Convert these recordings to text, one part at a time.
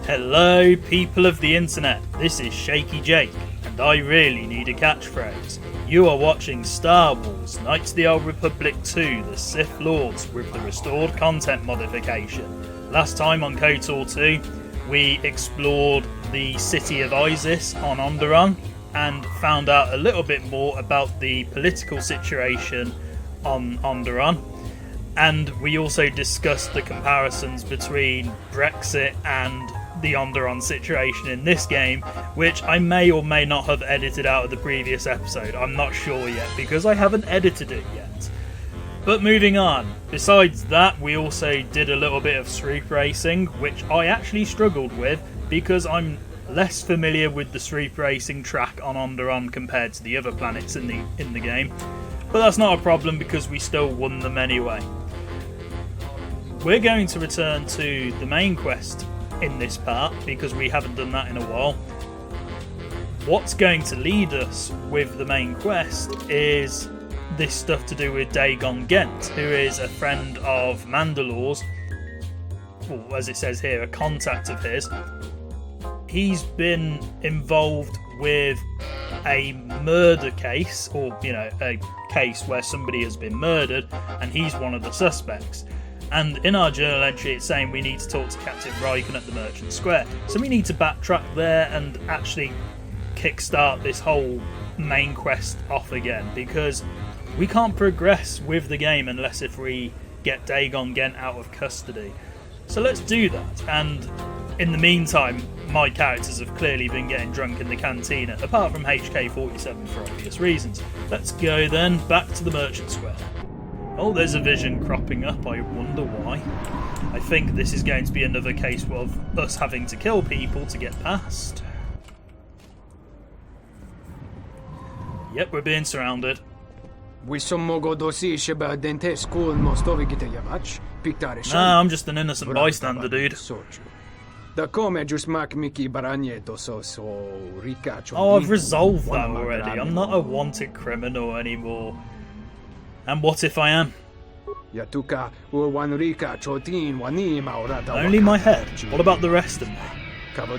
Hello people of the internet, this is Shaky Jake, and I really need a catchphrase. You are watching Star Wars Knights of the Old Republic 2 The Sith Lords with the restored content modification. Last time on KotOR 2 we explored the city of Isis on Onderon and found out a little bit more about the political situation on Onderon. And we also discussed the comparisons between Brexit and the Onderon situation in this game, which I may or may not have edited out of the previous episode. I'm not sure yet because I haven't edited it yet. But moving on, besides that we also did a little bit of Sroop racing, which I actually struggled with because I'm less familiar with the Sroop racing track on Onderon compared to the other planets in the game. But that's not a problem because we still won them anyway. We're going to return to the main quest in this part because we haven't done that in a while. What's going to lead us with the main quest is this stuff to do with Dhagon Gent, who is a friend of Mandalore's, or as it says here, a contact of his. He's been involved with a murder case, or a case where somebody has been murdered, and he's one of the suspects. And in our journal entry it's saying we need to talk to Captain Riken at the Merchant Square. So we need to backtrack there and actually kickstart this whole main quest off again, because we can't progress with the game unless if we get Dhagon Gent out of custody. So let's do that, and in the meantime my characters have clearly been getting drunk in the cantina, apart from HK-47 for obvious reasons. Let's go then back to the Merchant Square. Oh, there's a vision cropping up, I wonder why. I think this is going to be another case of us having to kill people to get past. Yep, we're being surrounded. Nah, I'm just an innocent bystander, dude. Oh, I've resolved that already. I'm not a wanted criminal anymore. And what if I am? Only my head. What about the rest of me? Hold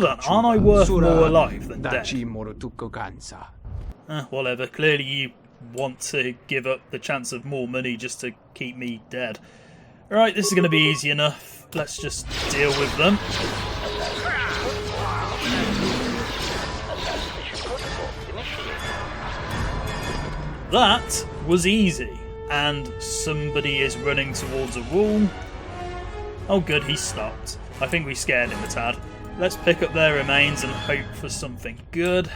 on, aren't I worth more alive than dead? Whatever, clearly you want to give up the chance of more money just to keep me dead. Right, this is going to be easy enough. Let's just deal with them. That was easy, and somebody is running towards a wall. Oh good, he stopped. I think we scared him a tad. Let's pick up their remains and hope for something good.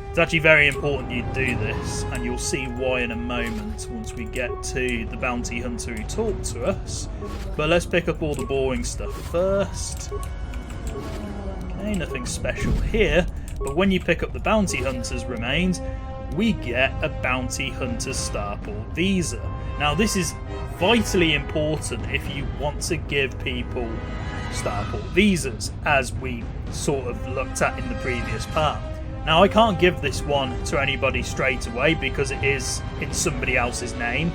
It's actually very important you do this, and you'll see why in a moment once we get to the bounty hunter who talked to us. But let's pick up all the boring stuff first. Okay, nothing special here, but when you pick up the bounty hunter's remains, we get a bounty hunter starport visa. Now this is vitally important if you want to give people starport visas, as we sort of looked at in the previous part. Now I can't give this one to anybody straight away because it is in somebody else's name,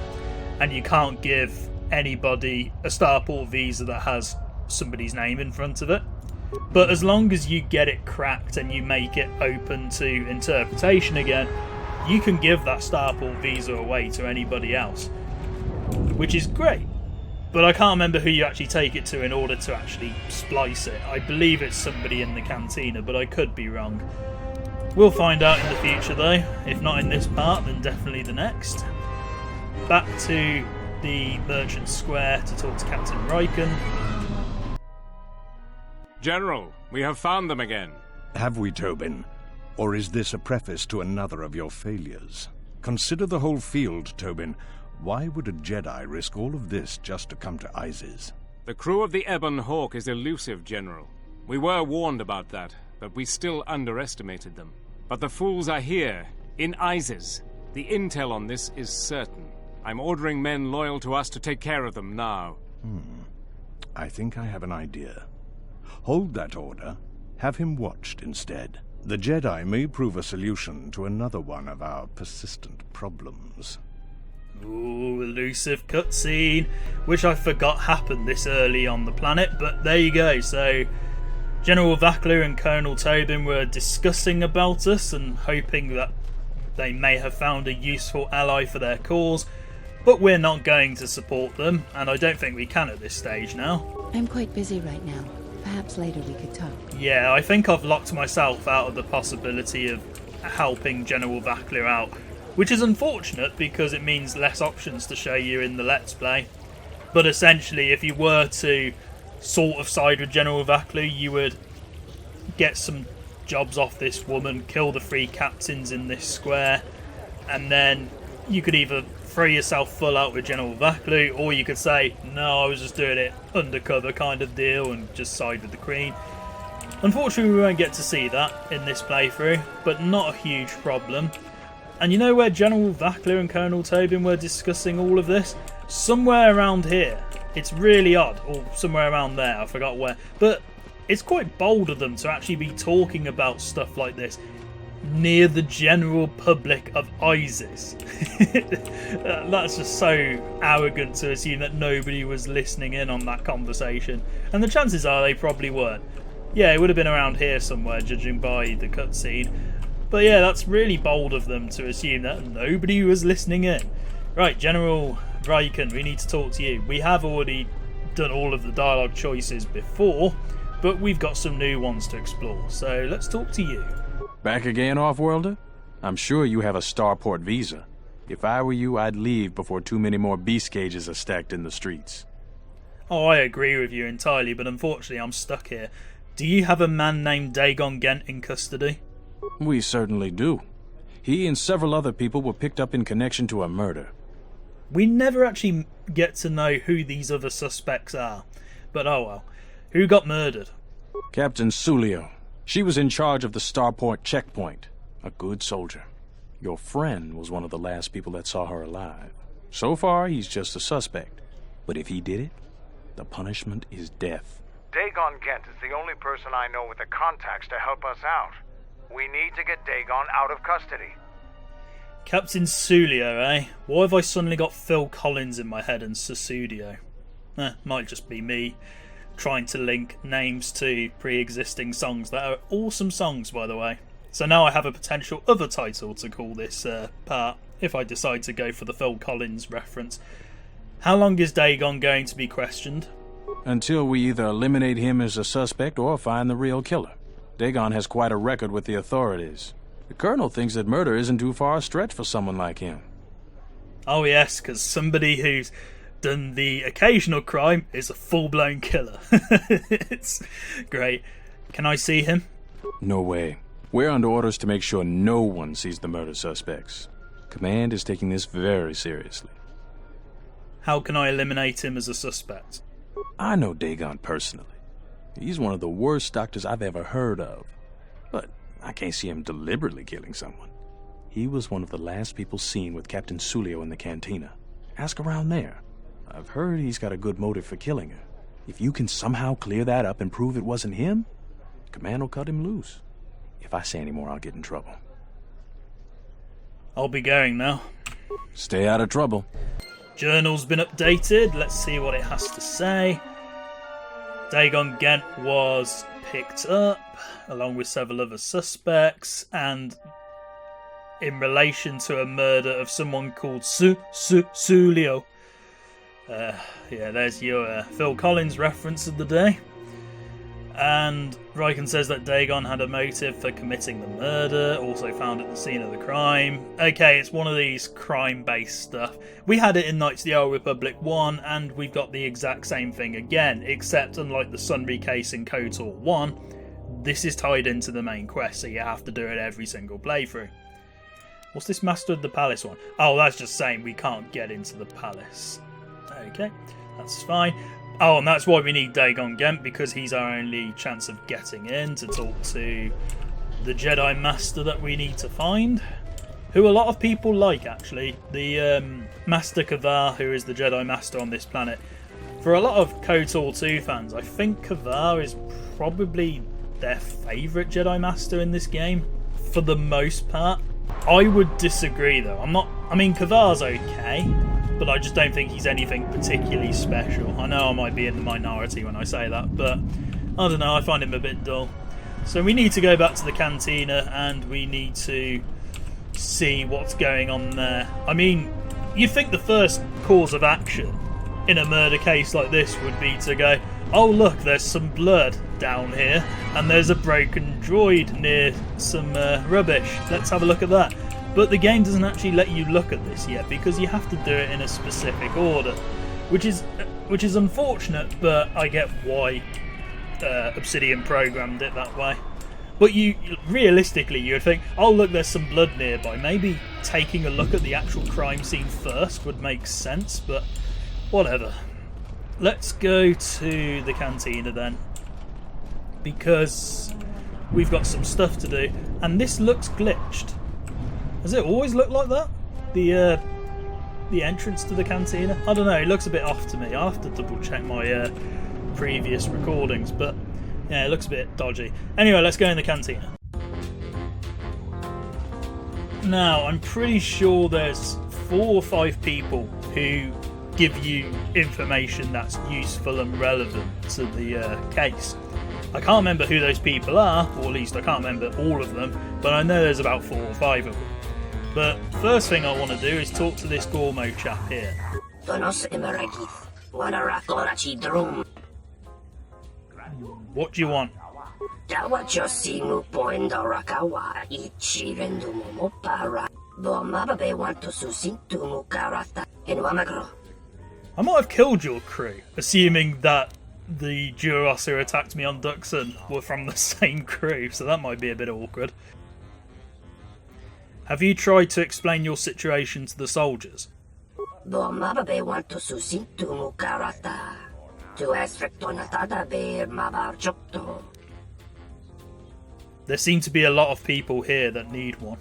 and you can't give anybody a starport visa that has somebody's name in front of it. But as long as you get it cracked and you make it open to interpretation again, you can give that starport visa away to anybody else, which is great. But I can't remember who you actually take it to in order to actually splice it. I believe it's somebody in the cantina, but I could be wrong. We'll find out in the future though. If not in this part, then definitely the next. Back to the Merchant Square to talk to Captain Riken. General, we have found them again. Have we, Tobin? Or is this a preface to another of your failures? Consider the whole field, Tobin. Why would a Jedi risk all of this just to come to Isis? The crew of the Ebon Hawk is elusive, General. We were warned about that, but we still underestimated them. But the fools are here, in Isis. The intel on this is certain. I'm ordering men loyal to us to take care of them now. I think I have an idea. Hold that order. Have him watched instead. The Jedi may prove a solution to another one of our persistent problems. Ooh, elusive cutscene, which I forgot happened this early on the planet, but there you go. So General Vakler and Colonel Tobin were discussing about us and hoping that they may have found a useful ally for their cause, but we're not going to support them, and I don't think we can at this stage now. I'm quite busy right now. Perhaps later we could talk. Yeah, I think I've locked myself out of the possibility of helping General Vakler out, which is unfortunate because it means less options to show you in the Let's Play. But essentially, if you were to sort of side with General Vakler, you would get some jobs off this woman, kill the 3 captains in this square, and then you could either throw yourself full out with General Vakler, or you could say, no, I was just doing it undercover kind of deal and just side with the Queen. Unfortunately, we won't get to see that in this playthrough, but not a huge problem. And you know where General Vakler and Colonel Tobin were discussing all of this? Somewhere around here. It's really odd, or somewhere around there, I forgot where. But it's quite bold of them to actually be talking about stuff like this near the general public of ISIS. That's just so arrogant to assume that nobody was listening in on that conversation. And the chances are they probably weren't. Yeah, it would have been around here somewhere, judging by the cutscene. But yeah, that's really bold of them to assume that nobody was listening in. Right, General Riken, we need to talk to you. We have already done all of the dialogue choices before, but we've got some new ones to explore. So let's talk to you. Back again, Off-Worlder? I'm sure you have a starport visa. If I were you, I'd leave before too many more beast cages are stacked in the streets. Oh, I agree with you entirely, but unfortunately I'm stuck here. Do you have a man named Dhagon Gent in custody? We certainly do. He and several other people were picked up in connection to a murder. We never actually get to know who these other suspects are. But oh well. Who got murdered? Captain Sullio. She was in charge of the starport checkpoint. A good soldier. Your friend was one of the last people that saw her alive. So far, he's just a suspect. But if he did it, the punishment is death. Dhagon Gent is the only person I know with the contacts to help us out. We need to get Dhagon out of custody. Captain Sullio, eh? Why have I suddenly got Phil Collins in my head and Su-Su-Sullio? Might just be me trying to link names to pre-existing songs that are awesome songs, by the way. So now I have a potential other title to call this part, if I decide to go for the Phil Collins reference. How long is Dhagon going to be questioned? Until we either eliminate him as a suspect or find the real killer. Dhagon has quite a record with the authorities. The Colonel thinks that murder isn't too far a stretch for someone like him. Oh yes, because somebody who's done the occasional crime is a full-blown killer. It's great. Can I see him? No way. We're under orders to make sure no one sees the murder suspects. Command is taking this very seriously. How can I eliminate him as a suspect? I know Dhagon personally. He's one of the worst doctors I've ever heard of. But I can't see him deliberately killing someone. He was one of the last people seen with Captain Sullio in the cantina. Ask around there. I've heard he's got a good motive for killing her. If you can somehow clear that up and prove it wasn't him, Command will cut him loose. If I say any more, I'll get in trouble. I'll be going now. Stay out of trouble. Journal's been updated. Let's see what it has to say. Dhagon Gent was picked up, along with several other suspects, and in relation to a murder of someone called Su-Su-Sullio. Yeah, there's your Phil Collins reference of the day. And Riken says that Dhagon had a motive for committing the murder, also found at the scene of the crime. Okay, it's one of these crime-based stuff. We had it in Knights of the Old Republic 1, and we've got the exact same thing again, except unlike the Sunry case in KotOR 1, this is tied into the main quest, so you have to do it every single playthrough. What's this Master of the Palace one? Oh, that's just saying we can't get into the palace. Okay, that's fine. Oh, and that's why we need Dhagon Gent, because he's our only chance of getting in to talk to the Jedi Master that we need to find. Who a lot of people like, actually. The Master KotOR, who is the Jedi Master on this planet. For a lot of KotOR 2 fans, I think KotOR is probably their favourite Jedi Master in this game, for the most part. I would disagree, though. KotOR's okay. but I just don't think he's anything particularly special. I know I might be in the minority when I say that, but I don't know, I find him a bit dull. So we need to go back to the cantina and we need to see what's going on there. I mean, you'd think the first course of action in a murder case like this would be to go, oh look, there's some blood down here and there's a broken droid near some rubbish. Let's have a look at that. But the game doesn't actually let you look at this yet because you have to do it in a specific order, which is unfortunate, but I get why Obsidian programmed it that way. But realistically, you would think, oh look, there's some blood nearby. Maybe taking a look at the actual crime scene first would make sense, but whatever. Let's go to the cantina then, because we've got some stuff to do, and this looks glitched. Does it always look like that? The entrance to the cantina? I don't know, it looks a bit off to me. I'll have to double check my previous recordings, but yeah, it looks a bit dodgy. Anyway, let's go in the cantina. Now, I'm pretty sure there's 4 or 5 people who give you information that's useful and relevant to the case. I can't remember who those people are, or at least I can't remember all of them, but I know there's about 4 or 5 of them. But first thing I want to do is talk to this Gormo chap here. What do you want? I might have killed your crew, assuming that the Duros who attacked me on Duxon were from the same crew, so that might be a bit awkward. Have you tried to explain your situation to the soldiers? There seem to be a lot of people here that need one.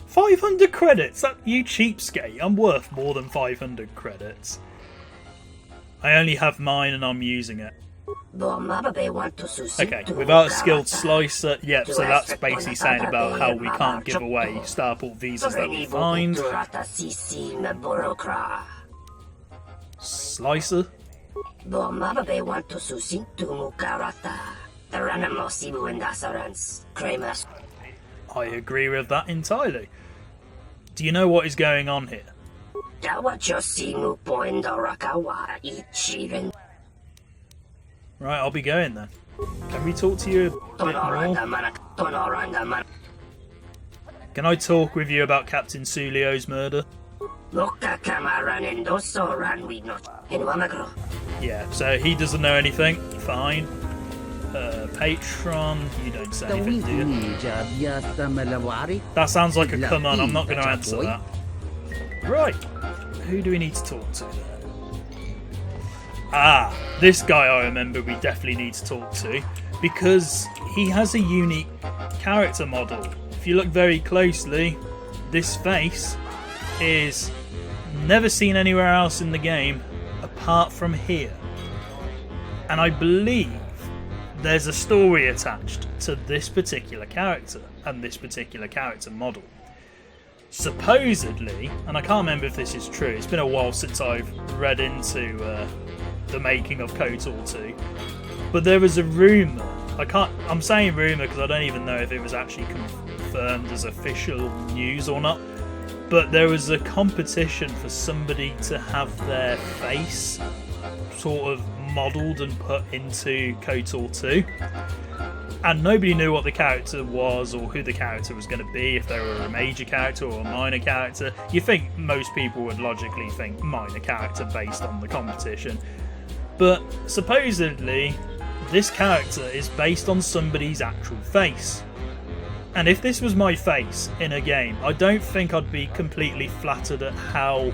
500 credits? That, you cheapskate. I'm worth more than 500 credits. I only have mine and I'm using it. Okay, without a skilled slicer, yep, so that's basically saying about how we can't give away starport visas that we find. Slicer? I agree with that entirely. Do you know what is going on here? Right, I'll be going then. Can we talk to you a bit more? Can I talk with you about Captain Sullio's murder? Yeah, so he doesn't know anything. Fine. Patron, you don't say anything, do you? That sounds like a come on, I'm not going to answer that. Right, who do we need to talk to? Ah, this guy I remember we definitely need to talk to, because he has a unique character model. If you look very closely, this face is never seen anywhere else in the game apart from here. And I believe there's a story attached to this particular character and this particular character model. Supposedly, and I can't remember if this is true, it's been a while since I've read into the making of KotOR 2, but there was a rumour, I'm saying rumour because I don't even know if it was actually confirmed as official news or not, but there was a competition for somebody to have their face sort of modelled and put into KotOR 2, and nobody knew what the character was or who the character was going to be, if they were a major character or a minor character. You think most people would logically think minor character based on the competition, but supposedly this character is based on somebody's actual face. And if this was my face in a game, I don't think I'd be completely flattered at how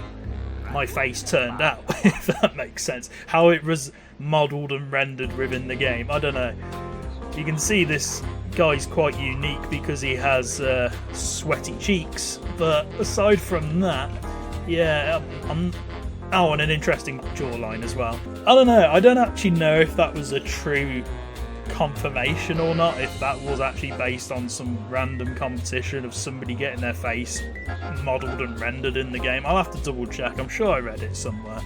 my face turned out, if that makes sense. How it was modelled and rendered within the game. I don't know. You can see this guy's quite unique because he has sweaty cheeks, but aside from that, yeah, oh, and an interesting jawline as well. I don't know, I don't actually know if that was a true confirmation or not, if that was actually based on some random competition of somebody getting their face modelled and rendered in the game. I'll have to double check, I'm sure I read it somewhere.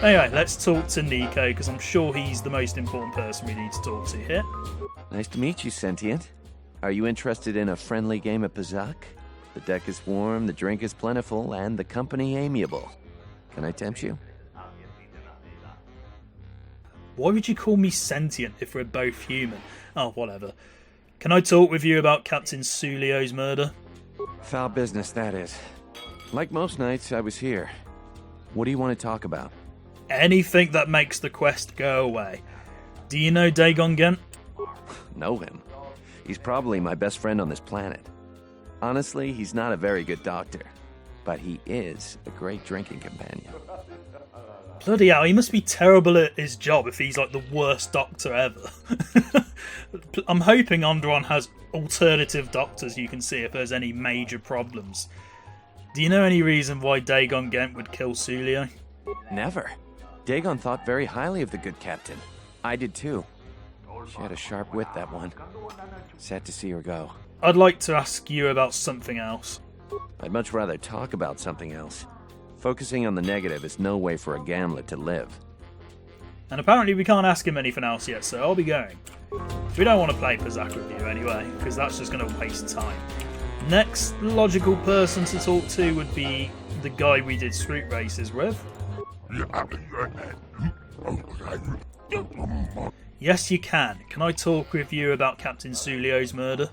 Anyway, let's talk to Nico, because I'm sure he's the most important person we need to talk to here. Nice to meet you, Sentient. Are you interested in a friendly game of Pazak? The deck is warm, the drink is plentiful, and the company amiable. Can I tempt you? Why would you call me sentient if we're both human? Oh, whatever. Can I talk with you about Captain Sullio's murder? Foul business, that is. Like most nights, I was here. What do you want to talk about? Anything that makes the quest go away. Do you know Dhagon Gent? Know him? He's probably my best friend on this planet. Honestly, he's not a very good doctor, but he is a great drinking companion. Bloody hell, he must be terrible at his job if he's like the worst doctor ever. I'm hoping Onderon has alternative doctors you can see if there's any major problems. Do you know any reason why Dhagon Gent would kill Sullio? Never. Dhagon thought very highly of the good captain. I did too. She had a sharp wit, that one. Sad to see her go. I'd like to ask you about something else. I'd much rather talk about something else. Focusing on the negative is no way for a gambler to live. And apparently we can't ask him anything else yet, so I'll be going. We don't want to play Pazak with you anyway, because that's just going to waste time. Next logical person to talk to would be the guy we did street races with. Yes, you can. Can I talk with you about Captain Sullio's murder?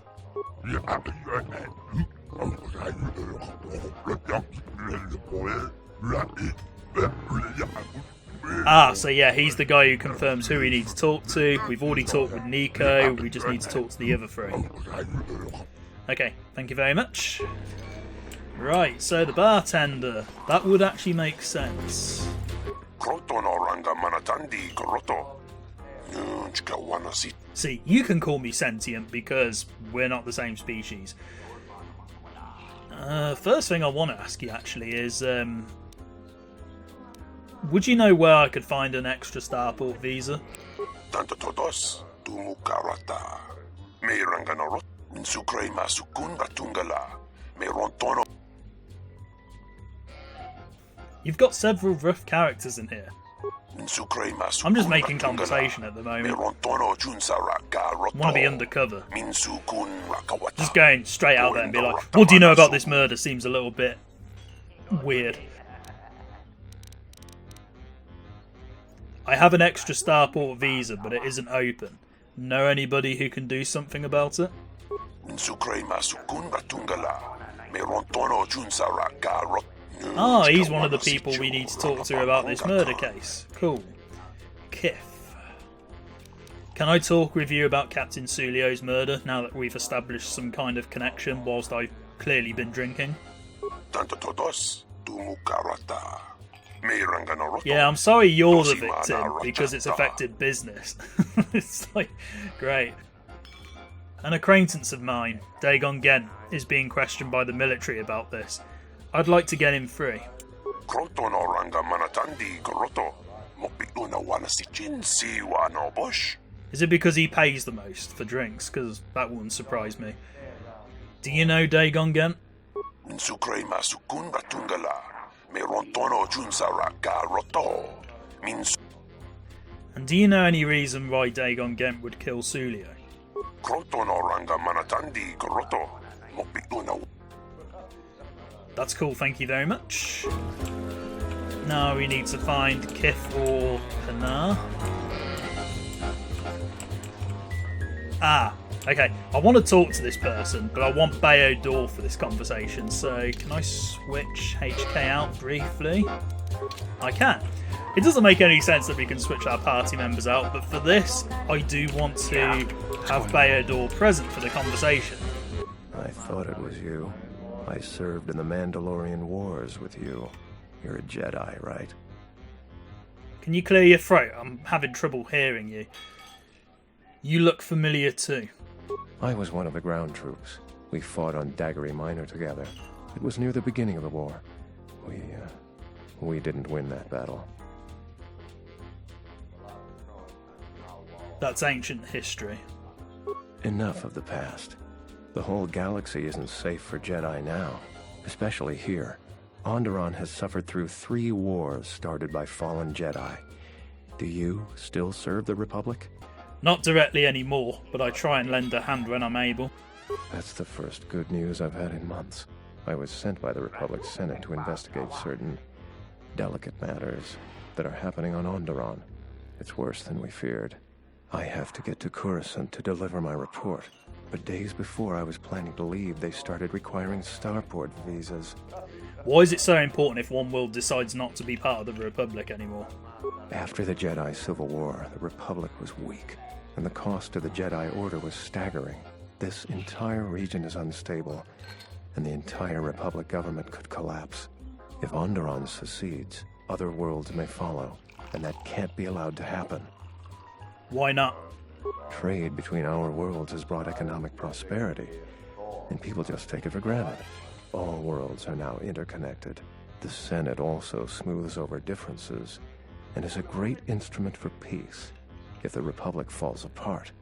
Ah, so yeah, he's the guy who confirms who we need to talk to. We've already talked with Nico, we just need to talk to the other three. Okay, thank you very much. Right, so the bartender. That would actually make sense. See, you can call me sentient because we're not the same species. First thing I want to ask you actually is, would you know where I could find an extra starport visa? You've got several rough characters in here. I'm just making conversation at the moment. Want to be undercover. Just going straight out there and be like, what do you know about this murder? Seems a little bit weird. I have an extra starport visa, but it isn't open. Know anybody who can do something about it? Ah, he's one of the people we need to talk to about this murder case. Cool. Kith. Can I talk with you about Captain Sullio's murder now that we've established some kind of connection whilst I've clearly been drinking? Yeah, I'm sorry you're the victim because it's affected business. It's like, great. An acquaintance of mine, Dhagon Gent, is being questioned by the military about this. I'd like to get him free. Is it because he pays the most for drinks? Because that wouldn't surprise me. Do you know Dhagon Gent? And do you know any reason why Dhagon Gent would kill Sullio? That's cool, thank you very much. Now we need to find Kith or Hanar. Ah, okay. I want to talk to this person, but I want KotOR for this conversation, so can I switch HK out briefly? I can. It doesn't make any sense that we can switch our party members out, but for this, I do want to have KotOR present for the conversation. I thought it was you. I served in the Mandalorian Wars with you. You're a Jedi, right? Can you clear your throat? I'm having trouble hearing you. You look familiar too. I was one of the ground troops. We fought on Daggery Minor together. It was near the beginning of the war. We didn't win that battle. That's ancient history. Enough of the past. The whole galaxy isn't safe for Jedi now, especially here. Onderon has suffered through 3 wars started by fallen Jedi. Do you still serve the Republic? Not directly anymore, but I try and lend a hand when I'm able. That's the first good news I've had in months. I was sent by the Republic Senate to investigate certain delicate matters that are happening on Onderon. It's worse than we feared. I have to get to Coruscant to deliver my report. But days before I was planning to leave, they started requiring starport visas. Why is it so important if one world decides not to be part of the Republic anymore? After the Jedi Civil War, the Republic was weak, and the cost to the Jedi Order was staggering. This entire region is unstable, and the entire Republic government could collapse. If Onderon secedes, other worlds may follow, and that can't be allowed to happen. Why not? Trade between our worlds has brought economic prosperity, and people just take it for granted. All worlds are now interconnected. The Senate also smooths over differences, and is a great instrument for peace. If the Republic falls apart,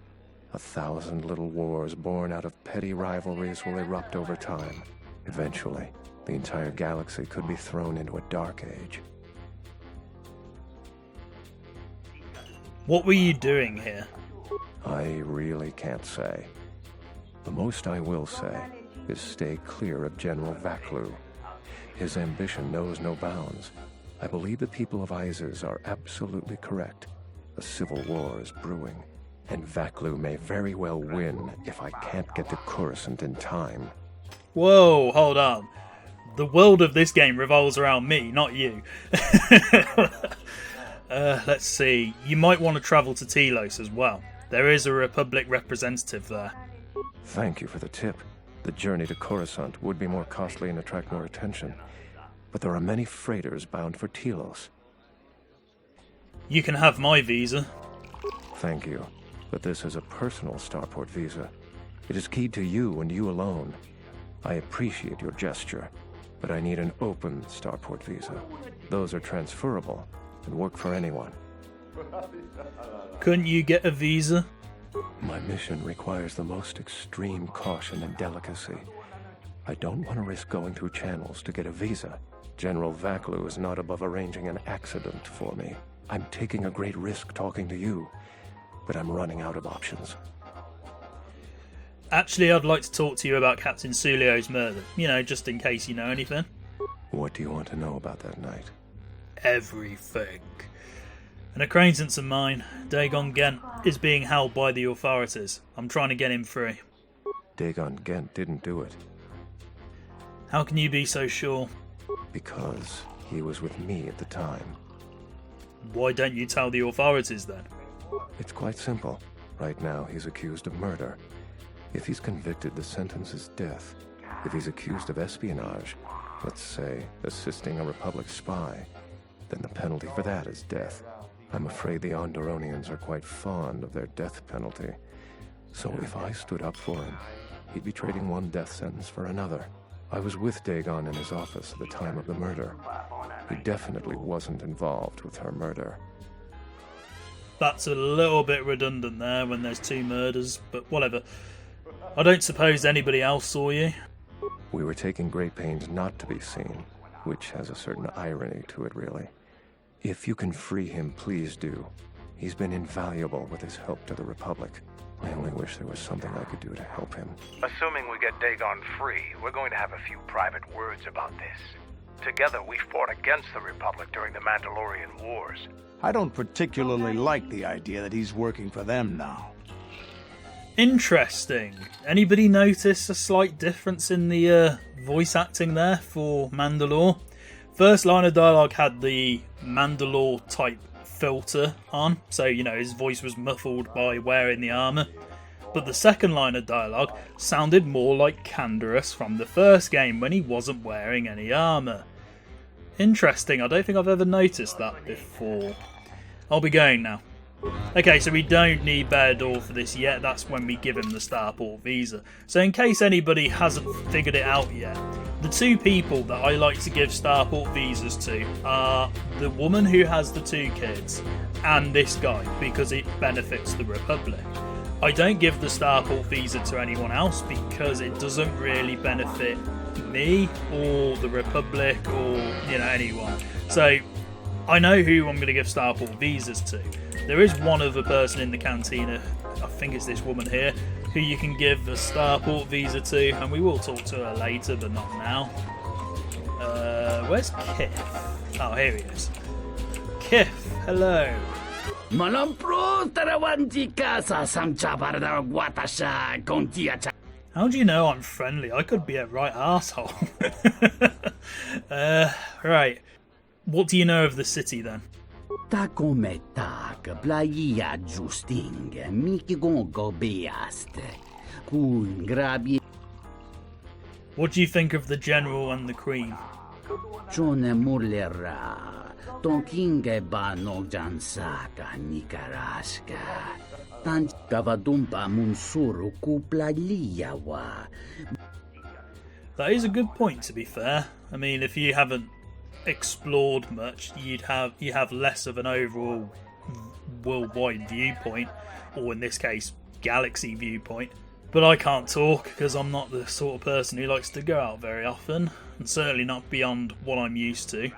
1,000 little wars born out of petty rivalries will erupt over time. Eventually, the entire galaxy could be thrown into a dark age. What were you doing here? I really can't say. The most I will say is stay clear of General Vaklu. His ambition knows no bounds. I believe the people of Izes are absolutely correct. A civil war is brewing, and Vaklu may very well win if I can't get to Coruscant in time. Whoa, hold on. The world of this game revolves around me, not you. Let's see. You might want to travel to Telos as well. There is a Republic representative there. Thank you for the tip. The journey to Coruscant would be more costly and attract more attention. But there are many freighters bound for Telos. You can have my visa. Thank you, but this is a personal starport visa. It is keyed to you and you alone. I appreciate your gesture, but I need an open starport visa. Those are transferable and work for anyone. Couldn't you get a visa? My mission requires the most extreme caution and delicacy. I don't want to risk going through channels to get a visa. General Vaklu is not above arranging an accident for me. I'm taking a great risk talking to you, but I'm running out of options. Actually, I'd like to talk to you about Captain Sullio's murder. You know, just in case you know anything. What do you want to know about that night? Everything. An acquaintance of mine, Dhagon Gent, is being held by the authorities. I'm trying to get him free. Dhagon Gent didn't do it. How can you be so sure? Because he was with me at the time. Why don't you tell the authorities then? It's quite simple. Right now, he's accused of murder. If he's convicted, the sentence is death. If he's accused of espionage, let's say assisting a Republic spy, then the penalty for that is death. I'm afraid the Onderonians are quite fond of their death penalty. So if I stood up for him, he'd be trading one death sentence for another. I was with Dhagon in his office at the time of the murder. He definitely wasn't involved with her murder. That's a little bit redundant there when there's two murders, but whatever. I don't suppose anybody else saw you? We were taking great pains not to be seen, which has a certain irony to it, really. If you can free him, please do. He's been invaluable with his help to the Republic. I only wish there was something I could do to help him. Assuming we get Dhagon free, we're going to have a few private words about this. Together, we fought against the Republic during the Mandalorian Wars. I don't particularly like the idea that he's working for them now. Interesting. Anybody notice a slight difference in the voice acting there for Mandalore? First line of dialogue had the Mandalore type filter on, so you know his voice was muffled by wearing the armour. But the second line of dialogue sounded more like Canderous from the first game when he wasn't wearing any armour. Interesting, I don't think I've ever noticed that before. I'll be going now. Okay, so we don't need Beardor for this yet, that's when we give him the starport visa. So in case anybody hasn't figured it out yet, The two people that I like to give starport visas to are the woman who has the 2 kids and this guy, because it benefits the Republic. I don't give the starport visa to anyone else because it doesn't really benefit me or the Republic or, anyone. So I know who I'm going to give starport visas to. There is one other person in the cantina, I think it's this woman here, who you can give a starport visa to, and we will talk to her later, but not now. Where's Kith? Oh, here he is. Kith, hello. How do you know I'm friendly? I could be a right arsehole. Right. What do you know of the city then? What do you think of the General and the Queen? That is a good point, to be fair. I mean, if you haven't explored much, you have less of an overall worldwide viewpoint, or in this case, galaxy viewpoint. But I can't talk because I'm not the sort of person who likes to go out very often, and certainly not beyond what I'm used to.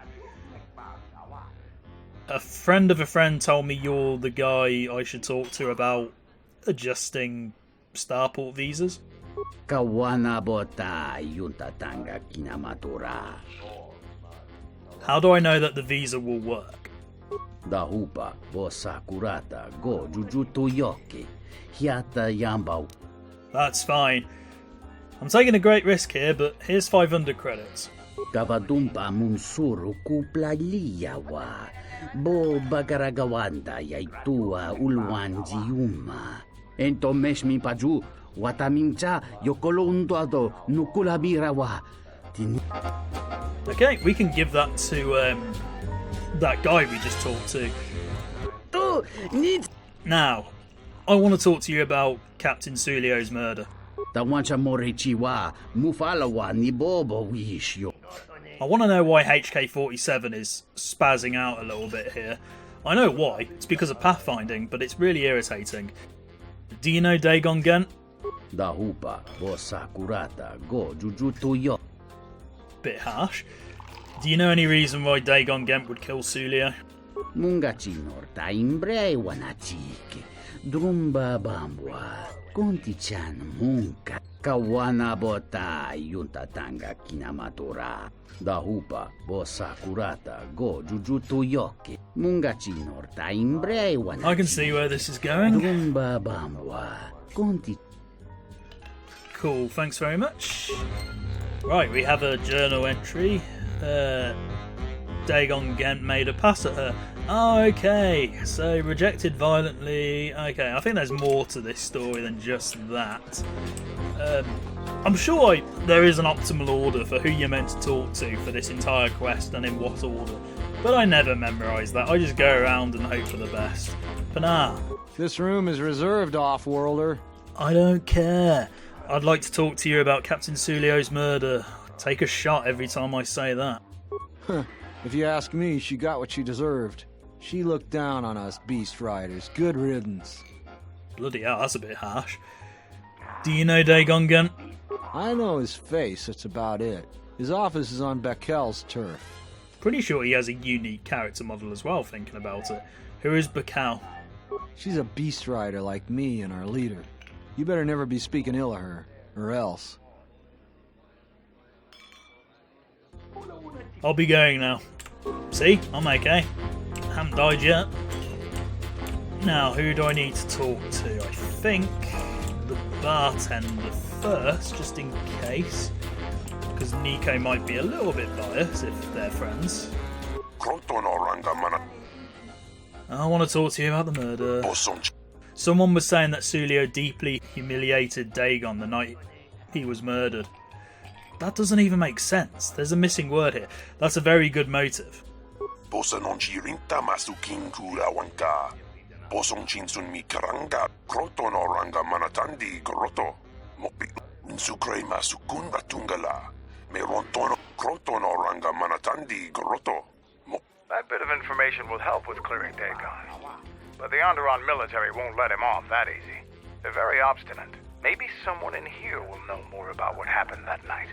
A friend of a friend told me you're the guy I should talk to about adjusting starport visas. How do I know that the visa will work? That's fine. I'm taking a great risk here, but here's 500 credits. Bo bagaragawanda yay tua ulwanjiuma. Ento meshmi paju watamimcha yokolondado nukulabirawa. Okay, we can give that to that guy we just talked to. Now, I want to talk to you about Captain Sullio's murder. I want to know why HK-47 is spazzing out a little bit here. I know why, it's because of pathfinding, but it's really irritating. Do you know Dhagon Gent? Bit harsh. Do you know any reason why Dhagon Gent would kill Sullio? Drumba bambwa, konti-chan munka, kawana bota yuntatanga kinamatura, dahupa bosakurata go jujutu yoki, mungachinor ta imbre wana. I can see where this is going. Drumba bambwa, konti. Cool, thanks very much. Right, we have a journal entry. Dhagon Gent made a pass at her. Oh, okay, so rejected violently. Okay, I think there's more to this story than just that. I'm sure there is an optimal order for who you're meant to talk to for this entire quest and in what order, but I never memorise that. I just go around and hope for the best. For now. This room is reserved, off-worlder. I don't care. I'd like to talk to you about Captain Sullio's murder. Take a shot every time I say that. If you ask me, she got what she deserved. She looked down on us beast riders. Good riddance. Bloody hell, that's a bit harsh. Do you know Dhagon Gent? I know his face, that's about it. His office is on Bekel's turf. Pretty sure he has a unique character model as well, thinking about it. Who is Bekel? She's a beast rider like me and our leader. You better never be speaking ill of her, or else. I'll be going now. See, I'm okay. Haven't died yet. Now, who do I need to talk to? I think the bartender first, just in case. Because Nico might be a little bit biased if they're friends. I want to talk to you about the murder. Someone was saying that Sullio deeply humiliated Dhagon the night he was murdered. That doesn't even make sense. There's a missing word here. That's a very good motive. That bit of information will help with clearing Dhagon. But the Onderon military won't let him off that easy. They're very obstinate. Maybe someone in here will know more about what happened that night.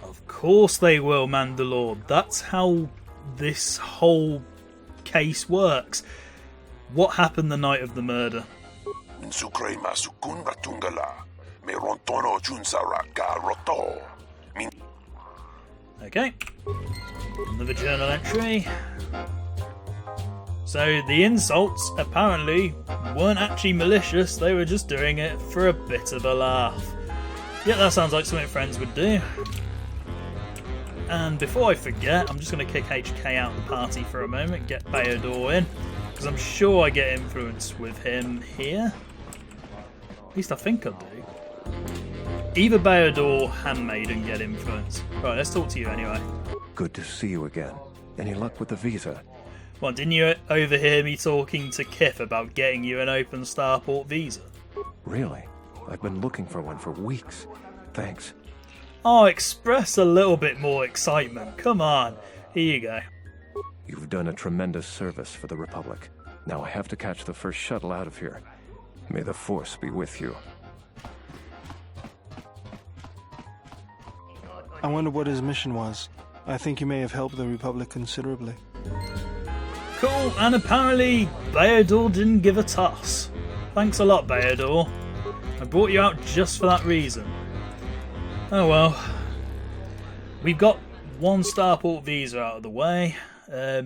Of course they will, Mandalore. That's how this whole case works. What happened the night of the murder? Okay. Another journal entry. So the insults apparently weren't actually malicious, they were just doing it for a bit of a laugh. Yeah, that sounds like something friends would do. And before I forget, I'm just going to kick HK out of the party for a moment, get Baodor in, because I'm sure I get influence with him here. At least I think I do. Either Baodor or Handmaiden get influence. Right, let's talk to you anyway. Good to see you again. Any luck with the visa? What, didn't you overhear me talking to Kif about getting you an open starport visa? Really? I've been looking for one for weeks. Thanks. Oh, express a little bit more excitement. Come on. Here you go. You've done a tremendous service for the Republic. Now I have to catch the first shuttle out of here. May the Force be with you. I wonder what his mission was. I think you may have helped the Republic considerably. Cool, and apparently Baodor didn't give a toss. Thanks a lot, Baodor. I brought you out just for that reason. Oh well. We've got one starport visa out of the way. I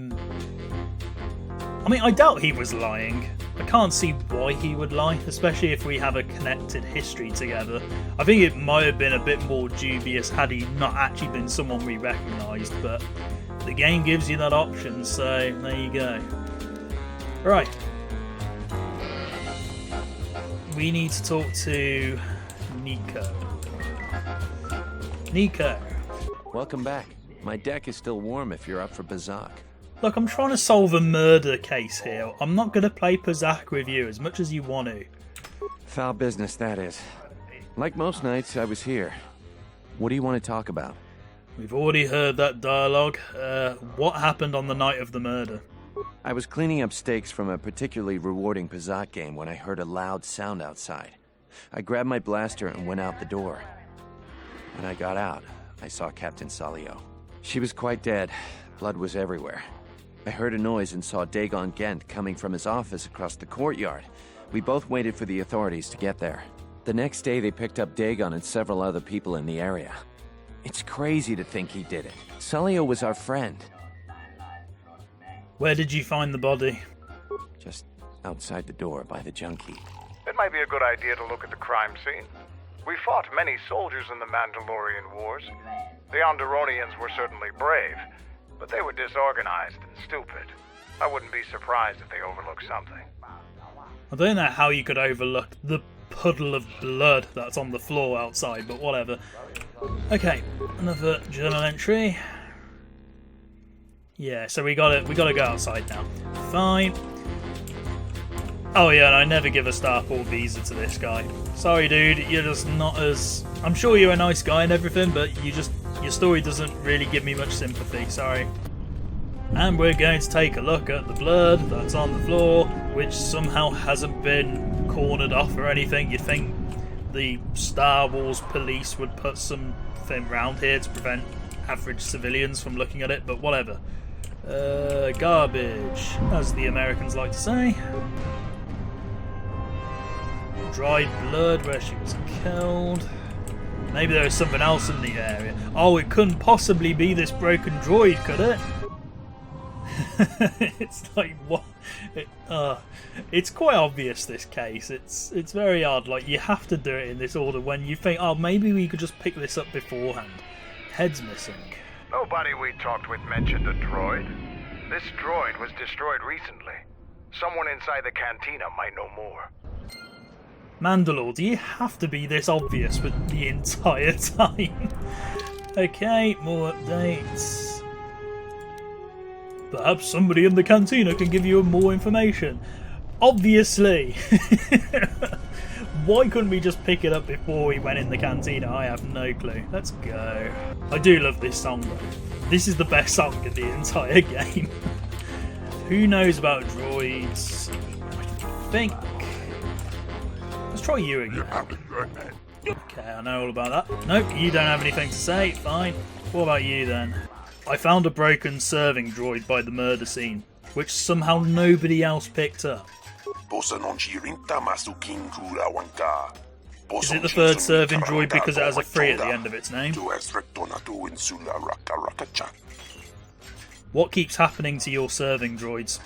mean, I doubt he was lying. I can't see why he would lie, especially if we have a connected history together. I think it might have been a bit more dubious had he not actually been someone we recognised, but the game gives you that option, so there you go. Right. We need to talk to Nico. Nico. Welcome back. My deck is still warm if you're up for Bazak. Look, I'm trying to solve a murder case here. I'm not going to play Pazak with you as much as you want to. Foul business, that is. Like most nights, I was here. What do you want to talk about? We've already heard that dialogue. What happened on the night of the murder? I was cleaning up stakes from a particularly rewarding Pazak game when I heard a loud sound outside. I grabbed my blaster and went out the door. When I got out, I saw Captain Sullio. She was quite dead. Blood was everywhere. I heard a noise and saw Dhagon Gent coming from his office across the courtyard. We both waited for the authorities to get there. The next day, they picked up Dhagon and several other people in the area. It's crazy to think he did it. Sullio was our friend. Where did you find the body? Just outside the door by the junkie. It might be a good idea to look at the crime scene. We fought many soldiers in the Mandalorian Wars. The Onderonians were certainly brave, but they were disorganized and stupid. I wouldn't be surprised if they overlooked something. I don't know how you could overlook the puddle of blood that's on the floor outside, but whatever. Okay, another journal entry. Yeah, so we gotta go outside now. Fine. Oh yeah, and I never give a starport visa to this guy. Sorry dude, you're just not as... I'm sure you're a nice guy and everything, but your story doesn't really give me much sympathy, sorry. And we're going to take a look at the blood that's on the floor, which somehow hasn't been cornered off or anything. You'd think the Star Wars police would put something round here to prevent average civilians from looking at it, but whatever. Garbage, as the Americans like to say. Dried blood where she was killed. Maybe there is something else in the area. Oh, it couldn't possibly be this broken droid, could it? It's like, what? It's quite obvious, this case. It's very odd. Like, you have to do it in this order when you think, oh, maybe we could just pick this up beforehand. Head's missing. Nobody we talked with mentioned a droid. This droid was destroyed recently. Someone inside the cantina might know more. Mandalore, do you have to be this obvious for the entire time? Okay, more updates. Perhaps somebody in the cantina can give you more information. Obviously. Why couldn't we just pick it up before we went in the cantina? I have no clue. Let's go. I do love this song though. This is the best song in the entire game. Who knows about droids? I think... Let's try you again. Okay, I know all about that. Nope, you don't have anything to say. Fine. What about you then? I found a broken serving droid by the murder scene, which somehow nobody else picked up. Is it the third serving droid because it has a 3 at the end of its name? What keeps happening to your serving droids?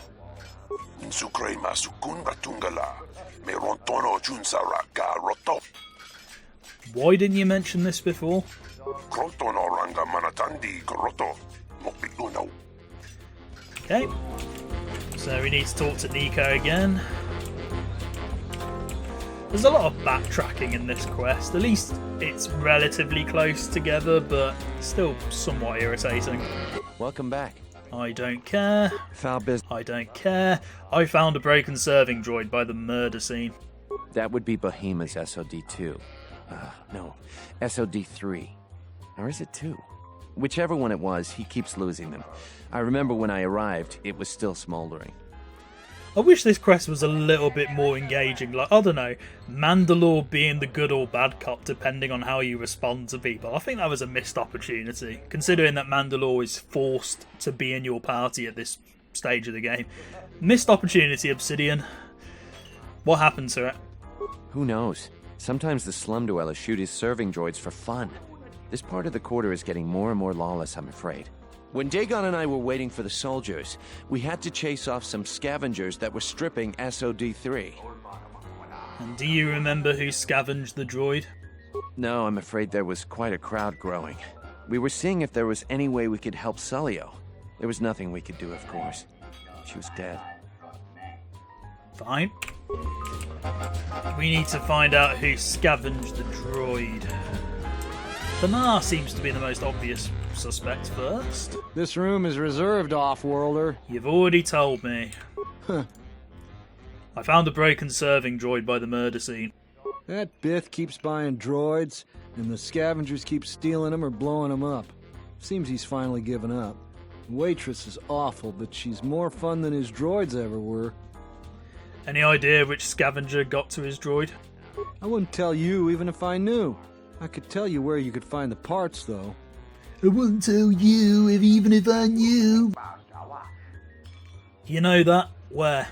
Why didn't you mention this before? Okay, so we need to talk to Nico again. There's a lot of backtracking in this quest. At least it's relatively close together, but still somewhat irritating. Welcome back. I don't care. Foul business. I don't care. I found a broken serving droid by the murder scene. That would be Behemoth's SOD-2. No, SOD-3. Or is it 2? Whichever one it was, he keeps losing them. I remember when I arrived, it was still smoldering. I wish this quest was a little bit more engaging, like, I don't know, Mandalore being the good or bad cop depending on how you respond to people. I think that was a missed opportunity, considering that Mandalore is forced to be in your party at this stage of the game. Missed opportunity, Obsidian. What happened to it? Who knows? Sometimes the slum dwellers shoot his serving droids for fun. This part of the quarter is getting more and more lawless, I'm afraid. When Dhagon and I were waiting for the soldiers, we had to chase off some scavengers that were stripping SOD-3. And do you remember who scavenged the droid? No, I'm afraid there was quite a crowd growing. We were seeing if there was any way we could help Sullio. There was nothing we could do, of course. She was dead. Fine. We need to find out who scavenged the droid. Banar seems to be the most obvious suspect first. This room is reserved, off-worlder. You've already told me. Huh. I found a broken serving droid by the murder scene. That Bith keeps buying droids, and the scavengers keep stealing them or blowing them up. Seems he's finally given up. The waitress is awful, but she's more fun than his droids ever were. Any idea which scavenger got to his droid? I wouldn't tell you even if I knew. I could tell you where you could find the parts, though. I wouldn't tell you even if I knew. You know that? Where?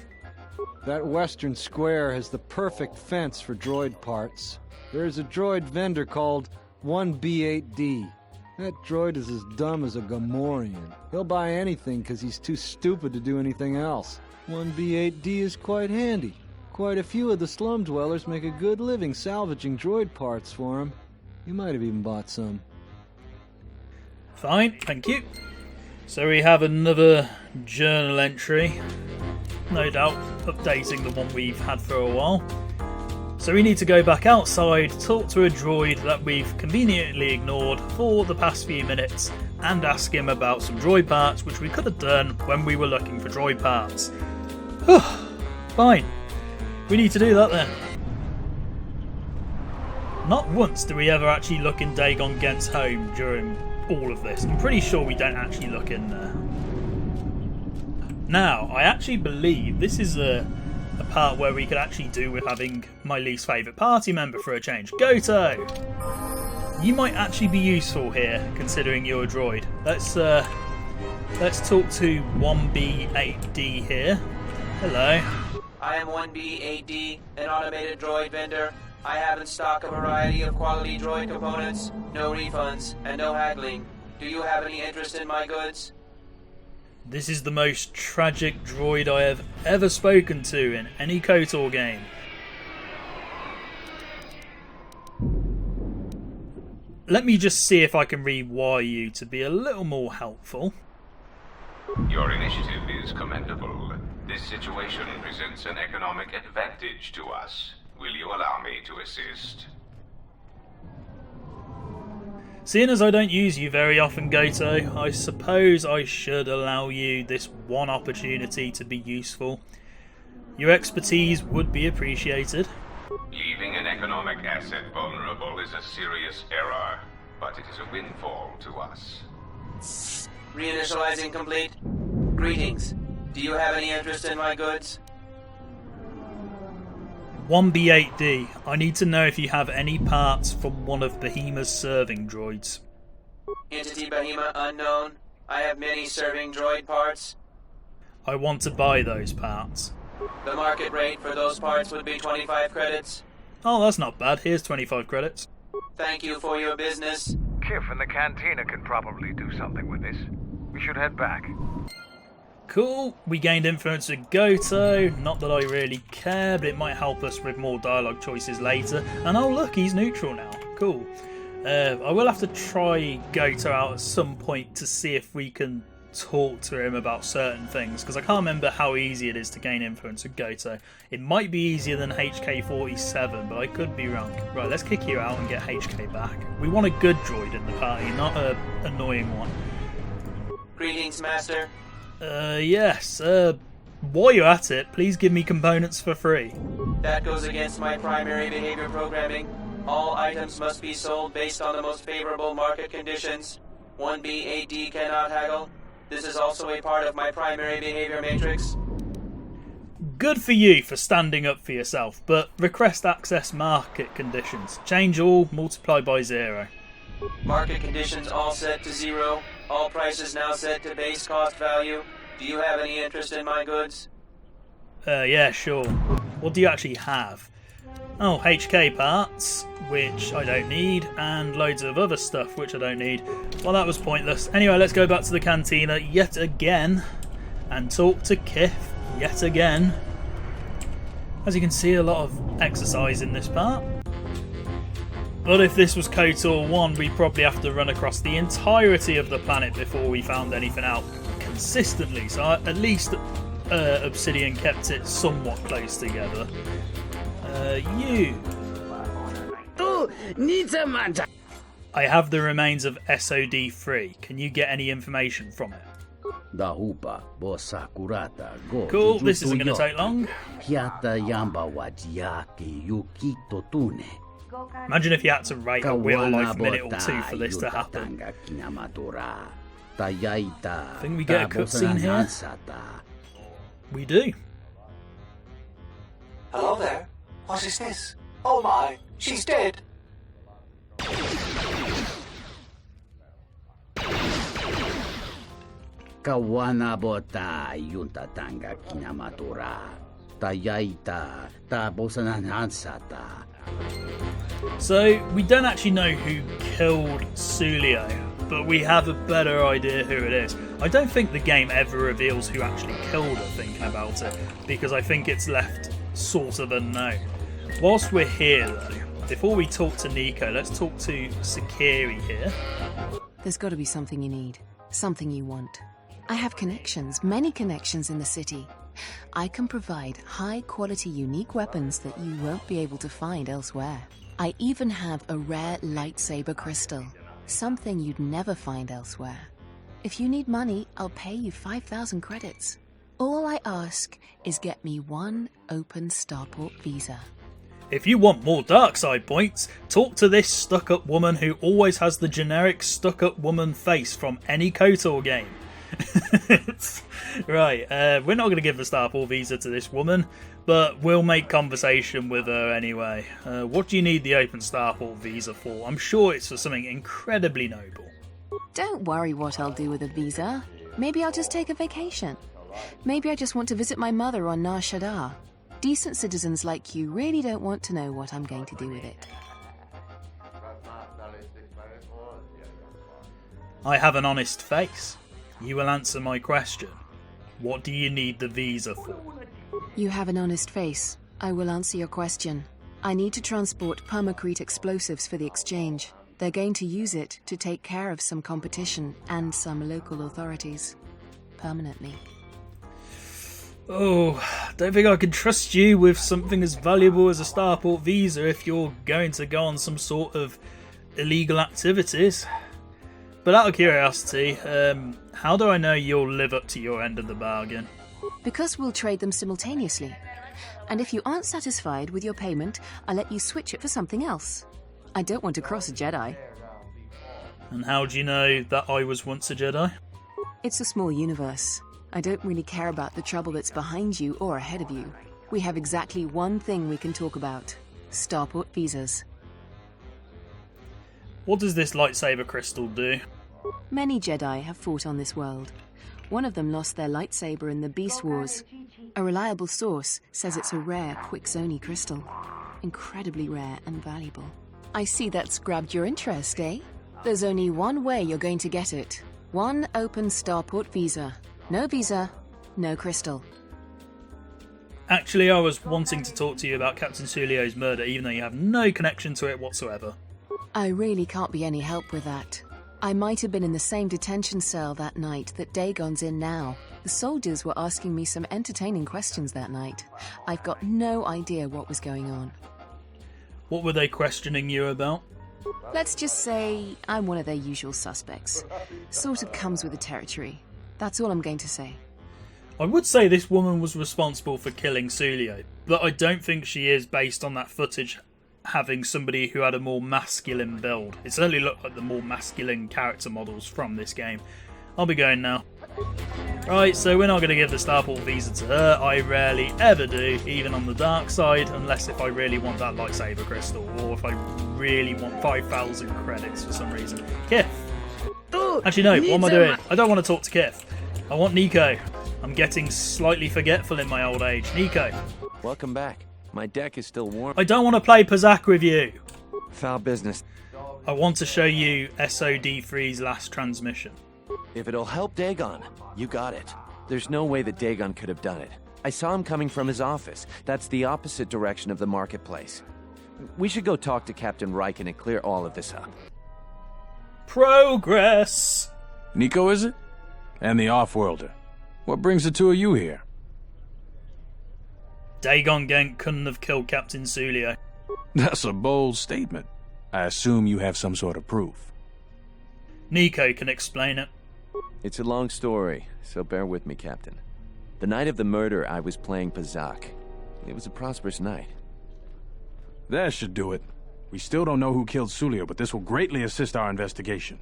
That western square has the perfect fence for droid parts. There's a droid vendor called 1B8D. That droid is as dumb as a Gamorrean. He'll buy anything because he's too stupid to do anything else. 1B8D is quite handy. Quite a few of the slum dwellers make a good living salvaging droid parts for him. You might have even bought some. Fine, thank you. So we have another journal entry. No doubt updating the one we've had for a while. So we need to go back outside, talk to a droid that we've conveniently ignored for the past few minutes, and ask him about some droid parts, which we could have done when we were looking for droid parts. Fine. We need to do that then. Not once do we ever actually look in Dhagon Gent's home during all of this. I'm pretty sure we don't actually look in there. Now, I actually believe this is a part where we could actually do with having my least favourite party member for a change. Goto! You might actually be useful here, considering you're a droid. Let's talk to 1B8D here. Hello. I am 1B8D, an automated droid vendor. I have in stock a variety of quality droid components, no refunds, and no haggling. Do you have any interest in my goods? This is the most tragic droid I have ever spoken to in any KotOR game. Let me just see if I can rewire you to be a little more helpful. Your initiative is commendable. This situation presents an economic advantage to us. Will you allow me to assist? Seeing as I don't use you very often, Goto, I suppose I should allow you this one opportunity to be useful. Your expertise would be appreciated. Leaving an economic asset vulnerable is a serious error, but it is a windfall to us. Reinitializing complete. Greetings. Do you have any interest in my goods? 1B8D, I need to know if you have any parts from one of Behemoth's serving droids. Entity Behemoth unknown. I have many serving droid parts. I want to buy those parts. The market rate for those parts would be 25 credits. Oh, that's not bad. Here's 25 credits. Thank you for your business. Kif and the Cantina can probably do something with this. We should head back. Cool, we gained influence with Goto, not that I really care, but it might help us with more dialogue choices later. And oh look, he's neutral now, cool. I will have to try Goto out at some point to see if we can talk to him about certain things, because I can't remember how easy it is to gain influence with Goto. It might be easier than HK47, but I could be wrong. Right, let's kick you out and get HK back. We want a good droid in the party, not an annoying one. Greetings, Master. Yes, while you're at it, please give me components for free. That goes against my primary behavior programming. All items must be sold based on the most favorable market conditions. 1B8D cannot haggle. This is also a part of my primary behavior matrix. Good for you for standing up for yourself, but request access market conditions. Change all, multiply by 0. Market conditions all set to 0. All prices now set to base cost value. Do you have any interest in my goods? Yeah, sure. What do you actually have? Oh, HK parts, which I don't need, and loads of other stuff, which I don't need. Well, that was pointless. Anyway, let's go back to the Cantina yet again, and talk to Kif yet again. As you can see, a lot of exercise in this part. But if this was KotOR 1, we'd probably have to run across the entirety of the planet before we found anything out consistently. So at least Obsidian kept it somewhat close together. You. I have the remains of SOD3. Can you get any information from it? Cool, this isn't going to take long. Imagine if you had to write a real-life minute or two for this to happen. Think we get a cutscene here? We do. Hello there. What is this? Oh my, she's dead. Kawanabota yunta tanga kinamatura. Tayaita tabosananansata. So, we don't actually know who killed Sullio, but we have a better idea who it is. I don't think the game ever reveals who actually killed her, thinking about it, because I think it's left sort of unknown. Whilst we're here, though, before we talk to Nico, let's talk to Sakiri here. There's got to be something you need, something you want. I have connections, many connections in the city. I can provide high-quality, unique weapons that you won't be able to find elsewhere. I even have a rare lightsaber crystal, something you'd never find elsewhere. If you need money, I'll pay you 5,000 credits. All I ask is get me one open starport visa. If you want more dark side points, talk to this stuck-up woman who always has the generic stuck-up woman face from any KotOR game. Right, we're not going to give the starport visa to this woman, but we'll make conversation with her anyway. What do you need the open starport visa for? I'm sure it's for something incredibly noble. Don't worry what I'll do with a visa. Maybe I'll just take a vacation. Maybe I just want to visit my mother on Nar Shaddaa. Decent citizens like you really don't want to know what I'm going to do with it. I have an honest face. You will answer my question. What do you need the visa for? You have an honest face. I will answer your question. I need to transport permacrete explosives for the exchange. They're going to use it to take care of some competition and some local authorities. Permanently. Oh, don't think I can trust you with something as valuable as a starport visa if you're going to go on some sort of illegal activities. But out of curiosity, how do I know you'll live up to your end of the bargain? Because we'll trade them simultaneously. And if you aren't satisfied with your payment, I'll let you switch it for something else. I don't want to cross a Jedi. And how do you know that I was once a Jedi? It's a small universe. I don't really care about the trouble that's behind you or ahead of you. We have exactly one thing we can talk about. Starport visas. What does this lightsaber crystal do? Many Jedi have fought on this world. One of them lost their lightsaber in the Beast Wars. A reliable source says it's a rare Quixoni crystal. Incredibly rare and valuable. I see that's grabbed your interest, eh? There's only one way you're going to get it. One open Starport visa. No visa, no crystal. Actually, I was wanting to talk to you about Captain Sullio's murder, even though you have no connection to it whatsoever. I really can't be any help with that. I might have been in the same detention cell that night that Dhagon's in now. The soldiers were asking me some entertaining questions that night. I've got no idea what was going on. What were they questioning you about? Let's just say I'm one of their usual suspects. Sort of comes with the territory. That's all I'm going to say. I would say this woman was responsible for killing Sullio, but I don't think she is based on that footage having somebody who had a more masculine build. It certainly looked like the more masculine character models from this game. I'll be going now. Right, so we're not going to give the Starport visa to her. I rarely ever do, even on the dark side, unless if I really want that lightsaber crystal, or if I really want 5,000 credits for some reason. Kith! Actually no, what am I doing? I don't want to talk to Kith. I want Nico. I'm getting slightly forgetful in my old age. Nico. Welcome back. My deck is still warm. I don't want to play Pazak with you. Foul business. I want to show you SOD3's last transmission. If it'll help Dhagon, you got it. There's no way that Dhagon could have done it. I saw him coming from his office. That's the opposite direction of the marketplace. We should go talk to Captain Riken and clear all of this up. Progress! Nico, is it? And the Offworlder. What brings the two of you here? Dhagon Gent couldn't have killed Captain Sullio. That's a bold statement. I assume you have some sort of proof. Nico can explain it. It's a long story, so bear with me, Captain. The night of the murder, I was playing Pazak. It was a prosperous night. That should do it. We still don't know who killed Sullio, but this will greatly assist our investigation.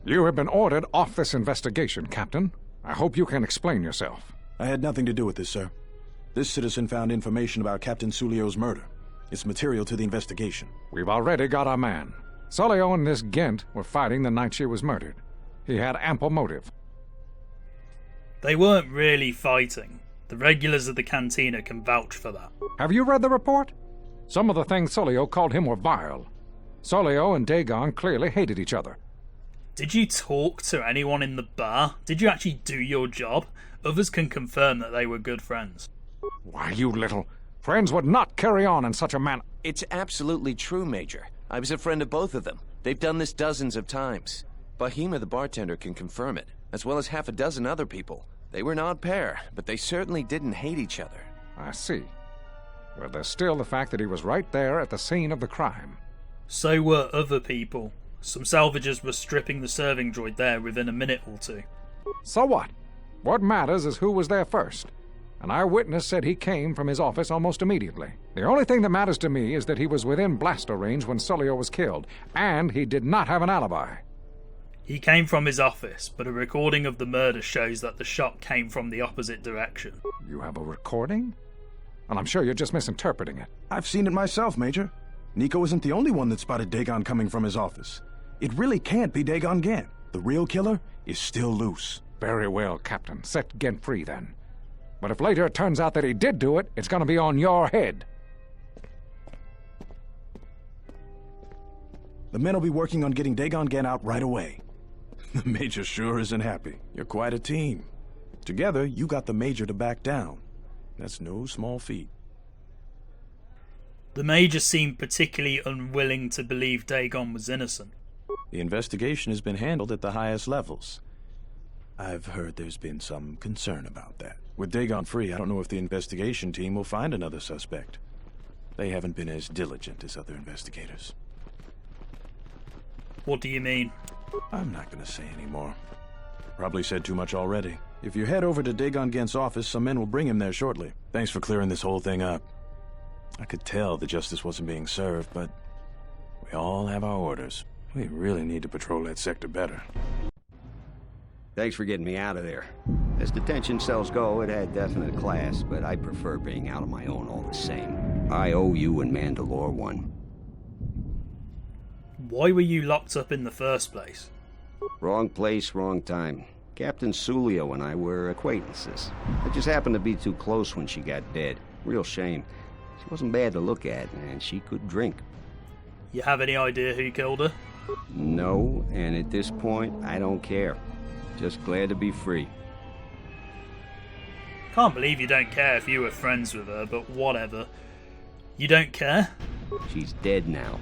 You have been ordered off this investigation, Captain. I hope you can explain yourself. I had nothing to do with this, sir. This citizen found information about Captain Sullio's murder. It's material to the investigation. We've already got our man. Sullio and this Gent were fighting the night she was murdered. He had ample motive. They weren't really fighting. The regulars of the cantina can vouch for that. Have you read the report? Some of the things Sullio called him were vile. Sullio and Dhagon clearly hated each other. Did you talk to anyone in the bar? Did you actually do your job? Others can confirm that they were good friends. Why, you little... Friends would not carry on in such a manner. It's absolutely true, Major. I was a friend of both of them. They've done this dozens of times. Bahima, the bartender, can confirm it, as well as half a dozen other people. They were an odd pair, but they certainly didn't hate each other. I see. But there's still the fact that he was right there at the scene of the crime. So were other people. Some salvagers were stripping the serving droid there within a minute or two. So what? What matters is who was there first. An eyewitness said he came from his office almost immediately. The only thing that matters to me is that he was within blaster range when Sullio was killed, and he did not have an alibi. He came from his office, but a recording of the murder shows that the shot came from the opposite direction. You have a recording? Well, I'm sure you're just misinterpreting it. I've seen it myself, Major. Nico isn't the only one that spotted Dhagon coming from his office. It really can't be Dhagon Gent. The real killer is still loose. Very well, Captain. Set Gent free, then. But if later it turns out that he did do it, it's going to be on your head. The men will be working on getting Dhagon Gent out right away. The Major sure isn't happy. You're quite a team. Together, you got the Major to back down. That's no small feat. The Major seemed particularly unwilling to believe Dhagon was innocent. The investigation has been handled at the highest levels. I've heard there's been some concern about that. With Dhagon free, I don't know if the investigation team will find another suspect. They haven't been as diligent as other investigators. What do you mean? I'm not going to say any more. Probably said too much already. If you head over to Dhagon Gent's office, some men will bring him there shortly. Thanks for clearing this whole thing up. I could tell the justice wasn't being served, but we all have our orders. We really need to patrol that sector better. Thanks for getting me out of there. As detention cells go, it had definite class, but I prefer being out on my own all the same. I owe you and Mandalore one. Why were you locked up in the first place? Wrong place, wrong time. Captain Sullio and I were acquaintances. I just happened to be too close when she got dead. Real shame. She wasn't bad to look at, and she could drink. You have any idea who killed her? No, and at this point, I don't care. Just glad to be free. Can't believe you don't care if you were friends with her, but whatever. You don't care? She's dead now.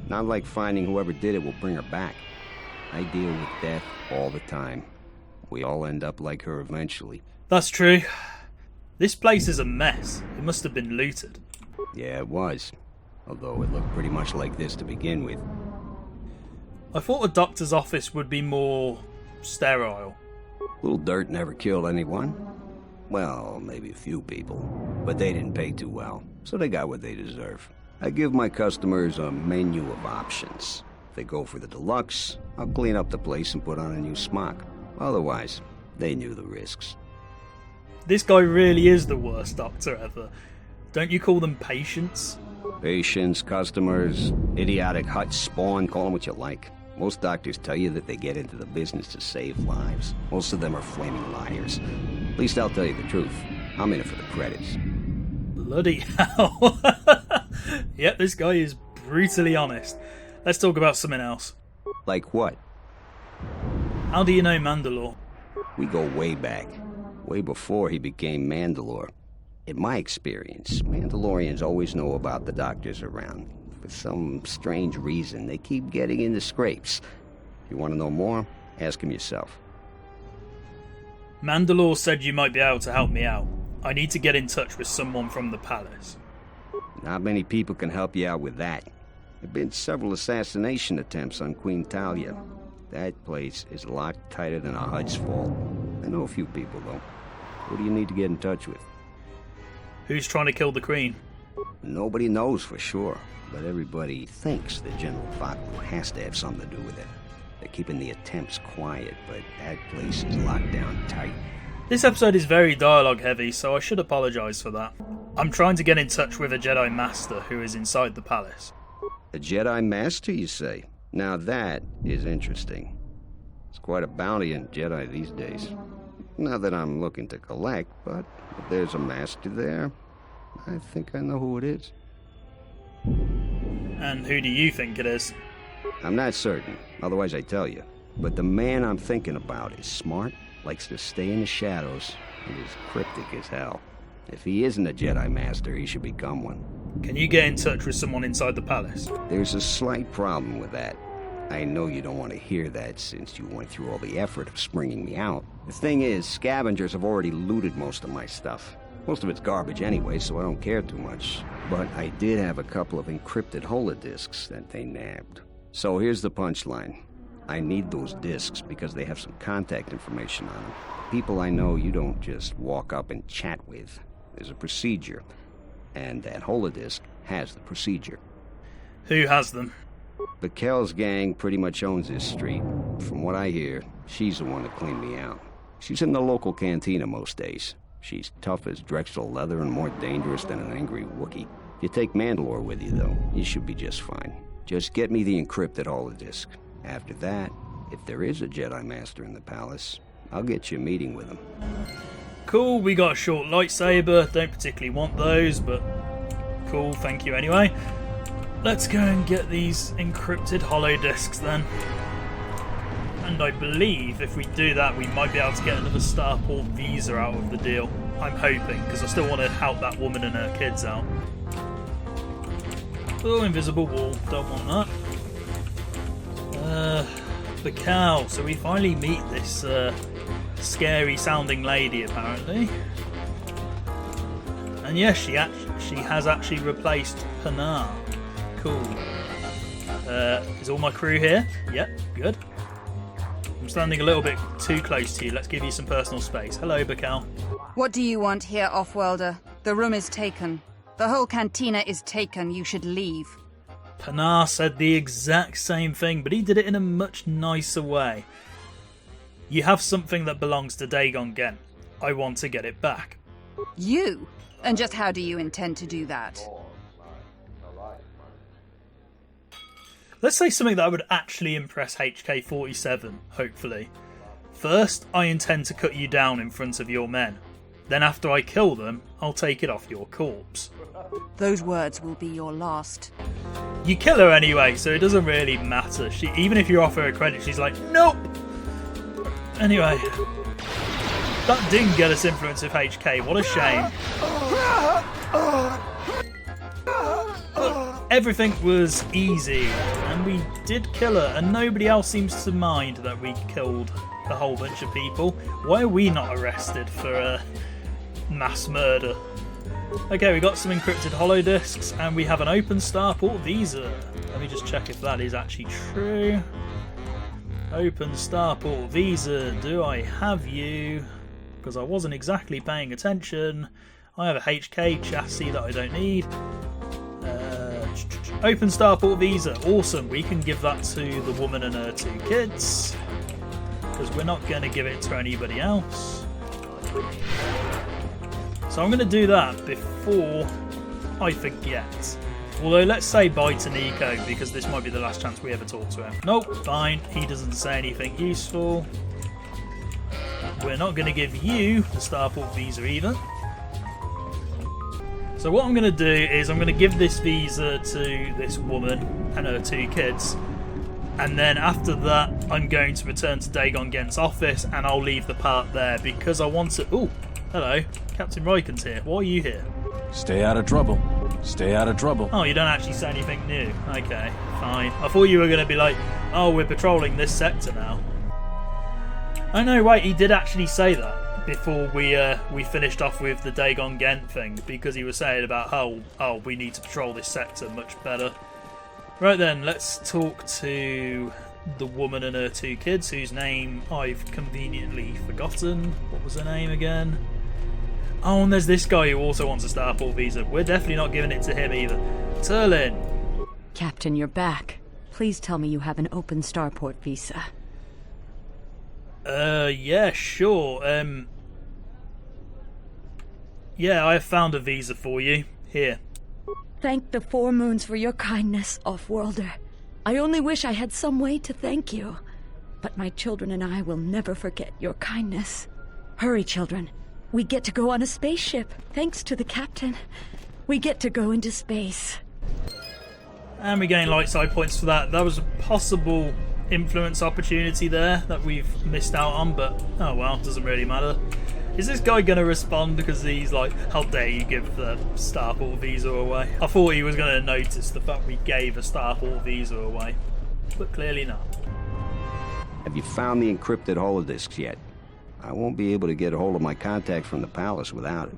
Not like finding whoever did it will bring her back. I deal with death all the time. We all end up like her eventually. That's true. This place is a mess. It must have been looted. Yeah, it was. Although it looked pretty much like this to begin with. I thought a doctor's office would be more sterile. Little dirt never killed anyone. Well, maybe a few people. But they didn't pay too well, so they got what they deserve. I give my customers a menu of options. If they go for the deluxe, I'll clean up the place and put on a new smock. Otherwise, they knew the risks. This guy really is the worst doctor ever. Don't you call them patients? Patients, customers, idiotic hut spawn, call them what you like. Most doctors tell you that they get into the business to save lives. Most of them are flaming liars. At least I'll tell you the truth. I'm in it for the credits. Bloody hell. Yep, this guy is brutally honest. Let's talk about something else. Like what? How do you know Mandalore? We go way back. Way before he became Mandalore. In my experience, Mandalorians always know about the doctors around. For some strange reason, they keep getting into scrapes. If you want to know more, ask him yourself. Mandalore said you might be able to help me out. I need to get in touch with someone from the palace. Not many people can help you out with that. There have been several assassination attempts on Queen Talia. That place is locked tighter than a Hud's fault. I know a few people, though. Who do you need to get in touch with? Who's trying to kill the Queen? Nobody knows for sure, but everybody thinks that General Vaklu has to have something to do with it. They're keeping the attempts quiet, but that place is locked down tight. This episode is very dialogue heavy, so I should apologise for that. I'm trying to get in touch with a Jedi Master who is inside the palace. A Jedi Master, you say? Now that is interesting. It's quite a bounty in Jedi these days. Not that I'm looking to collect, but if there's a master there, I think I know who it is. And who do you think it is? I'm not certain, otherwise I'd tell you. But the man I'm thinking about is smart, likes to stay in the shadows, and is cryptic as hell. If he isn't a Jedi Master, he should become one. Can you get in touch with someone inside the palace? There's a slight problem with that. I know you don't want to hear that since you went through all the effort of springing me out. The thing is, scavengers have already looted most of my stuff. Most of it's garbage anyway, so I don't care too much. But I did have a couple of encrypted holodisks that they nabbed. So here's the punchline. I need those disks because they have some contact information on them. People I know you don't just walk up and chat with. There's a procedure. And that holodisk has the procedure. Who has them? Bakel's gang pretty much owns this street. From what I hear, she's the one to clean me out. She's in the local cantina most days. She's tough as Drexel leather and more dangerous than an angry Wookiee. If you take Mandalore with you, though, you should be just fine. Just get me the encrypted holodisk. After that, if there is a Jedi Master in the palace, I'll get you a meeting with him. Cool, we got a short lightsaber. Don't particularly want those, but cool, thank you anyway. Let's go and get these encrypted holodisks then. And I believe if we do that, we might be able to get another starport visa out of the deal. I'm hoping, because I still want to help that woman and her kids out. Oh, invisible wall, don't want that. Bakel, so we finally meet this scary sounding lady apparently. And yes, she has actually replaced Panar. Cool. Is all my crew here? Yep, good. I'm standing a little bit too close to you. Let's give you some personal space. Hello, Bacal. What do you want here, Offworlder? The room is taken. The whole cantina is taken. You should leave. Panar said the exact same thing, but he did it in a much nicer way. You have something that belongs to Dhagon Gent. I want to get it back. You? And just how do you intend to do that? Let's say something that would actually impress HK-47, hopefully. First, I intend to cut you down in front of your men. Then after I kill them, I'll take it off your corpse. Those words will be your last. You kill her anyway, so it doesn't really matter. Even if you offer her credit, she's like, nope! Anyway, that didn't get us influence of HK, what a shame. Everything was easy, and we did kill her, and nobody else seems to mind that we killed a whole bunch of people. Why are we not arrested for mass murder? Okay, we got some encrypted holodisks, and we have an open starport visa. Let me just check if that is actually true. Open starport visa, do I have you? Because I wasn't exactly paying attention. I have a HK chassis that I don't need. Open starport visa, awesome. We can give that to the woman and her 2 kids. Because we're not going to give it to anybody else. So I'm going to do that before I forget. Although let's say bye to Nico, because this might be the last chance we ever talk to him. Nope, fine. He doesn't say anything useful. We're not going to give you the starport visa either. So what I'm going to do is I'm going to give this visa to this woman and her 2 kids. And then after that, I'm going to return to Dhagon Gent's office and I'll leave the part there because I want to... Ooh, hello. Captain Riken's here. Why are you here? Stay out of trouble. Stay out of trouble. Oh, you don't actually say anything new. Okay, fine. I thought you were going to be like, oh, we're patrolling this sector now. Oh no, wait, he did actually say that before we finished off with the Dhagon Gent thing, because he was saying about how we need to patrol this sector much better. Right then, let's talk to the woman and her 2 kids, whose name I've conveniently forgotten. What was her name again? Oh, and there's this guy who also wants a starport visa. We're definitely not giving it to him either. Turlin. Captain, you're back. Please tell me you have an open starport visa. Yeah, sure. Yeah, I have found a visa for you. Here. Thank the 4 moons for your kindness, Offworlder. I only wish I had some way to thank you. But my children and I will never forget your kindness. Hurry, children. We get to go on a spaceship. Thanks to the captain. We get to go into space. And we gain light side points for that. That was a possible influence opportunity there that we've missed out on, but oh well, doesn't really matter. Is this guy going to respond because he's like, how dare you give the starport visa away? I thought he was going to notice the fact we gave a starport visa away, but clearly not. Have you found the encrypted holodisks yet? I won't be able to get a hold of my contact from the palace without it.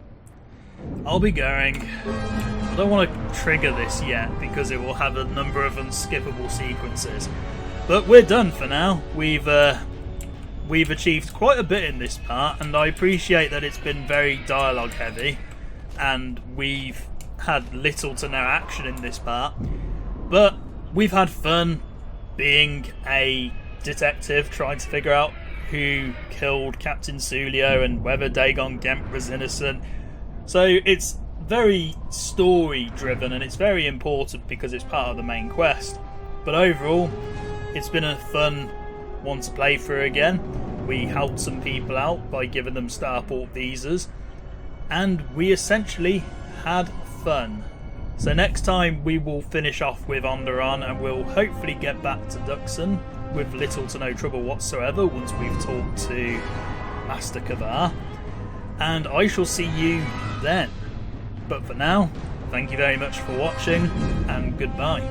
I'll be going. I don't want to trigger this yet because it will have a number of unskippable sequences. But we're done for now. We've achieved quite a bit in this part, and I appreciate that it's been very dialogue heavy, and we've had little to no action in this part. But we've had fun being a detective trying to figure out who killed Captain Sullio and whether Dhagon Gent was innocent. So it's very story driven and it's very important because it's part of the main quest. But overall, it's been a fun one to play through again. We helped some people out by giving them starport visas, and we essentially had fun. So next time we will finish off with Onderon and we'll hopefully get back to Duxon with little to no trouble whatsoever once we've talked to Master Kavar. And I shall see you then. But for now, thank you very much for watching and goodbye.